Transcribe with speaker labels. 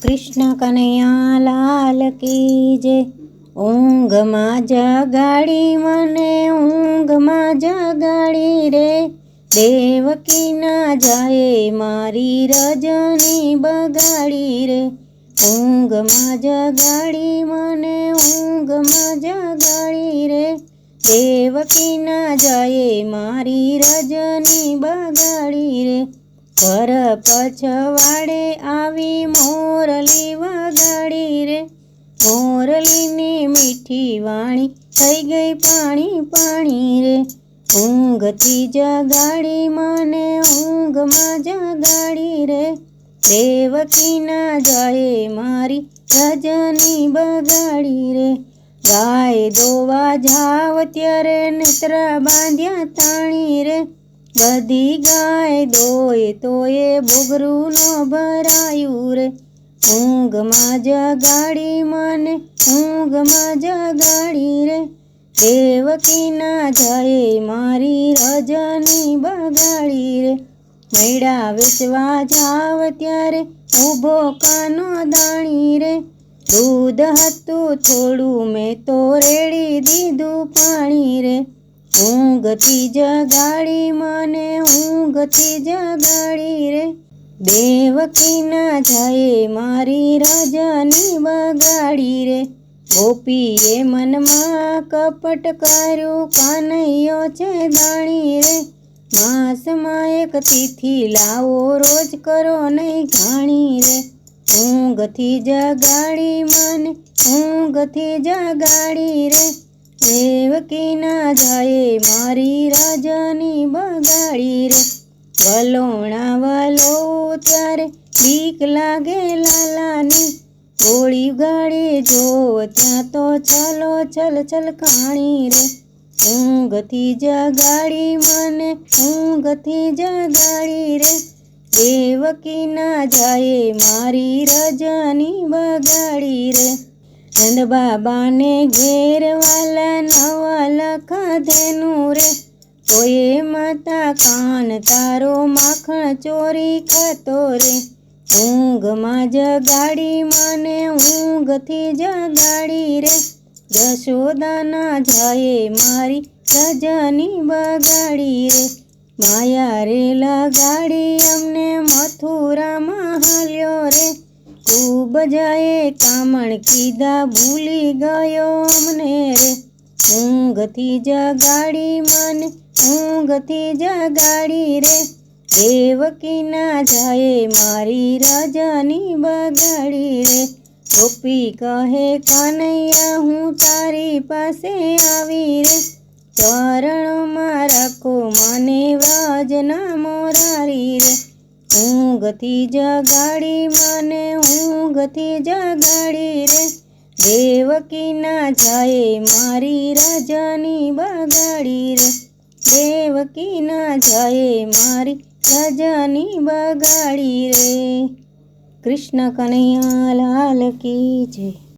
Speaker 1: कृष्ण कन्हैया लाल की जय। ऊँघ में जगाड़ी मने ऊँघ में जगाड़ी रे, देवकी ना जाए मारी रजनी बगाड़ी रे। ऊँघ में जगाड़ी मने ऊँघ में जगाड़ी रे, देवकी ना जाए मारी रजनी बगाड़ी रे। घर पछवाड़े आवी मोरली वगाड़ी रे, मोरली ने मीठी वाणी थई गई पाणी पाणी रे। ऊँघ थी जगाड़ी मने ऊँघ में जगाड़ी रे, देवकी ना जाए मारी रजनी बगाड़ी रे। गाय दोवा जाव त्यारे नेत्रा बांध्या ताणी रे, बधी गाय दोए तोए बोगरू न भरायु रे। ऊँघ में जगाड़ी मने ऊँघ में जगाड़ी रे, देवकी ना जाए मारी रजनी बगाड़ी रे। मैड़ा वेचवा जाव त्यारे ऊभो कानो दाणी रे, दूध हतु थोड़ू में तो रेड़ी दीधु पाणी रे। ऊँघ थी जगाड़ी मने ऊँघ थी जगाड़ी रे, देवकी ना जाए मारी रजनी बगाड़ी रे। गोपीए मन में कपट कर्यु कान्हैयो छे दाणी रे, मास में एक तिथि लावो रोज करो नहीं घाणी रे। ऊँघ थी जगाड़ी मने ऊँघ थी जगाड़ी रे, देवकी ना जाए मारी रजनी बगाड़ी रे। वलोणा वलो त्यारे बीक लागे लालानी, गोળી गाड़ी जो त्या तो छलो छल छल कहानी रे। ऊँघ थी जगाड़ी मने ऊँघ थी जगाड़ी रे, देवकी ना जाए मारी रजनी बगाड़ी रे। नंद बाबा ने घेर वाला नवा लखा धेनु रे, तोये माता कान तारो माखण चोरी खातो रे। ऊँघ में जगाड़ी मने ऊँघ थी जगाड़ी रे, यशोदा ना जाए मारी रजनी बगाड़ी रे। माया रे लगाड़ी अमने मथुरा में हाल्यो रे, खूब जाए कामण कीधा भूली गयो अमने रे। ऊँघ थी जगाड़ी मने ऊँघ थी जगाड़ी रे, देवकी ना जाए मारी रजनी बगाड़ी रे। गोपी कहे कन्हैया हूँ तारी पासे आवी रे, चरणों में रखो मने व्रज ना मोरारी रे। ऊँघ थी जगाड़ी मने ऊँघ थी जगाड़ी रे, देवकी ना जाए मारी रजनी बगाड़ी रे। देवकी ना जाए मारी रजनी बगाड़ी रे। कृष्ण कन्हैया लाल की जय।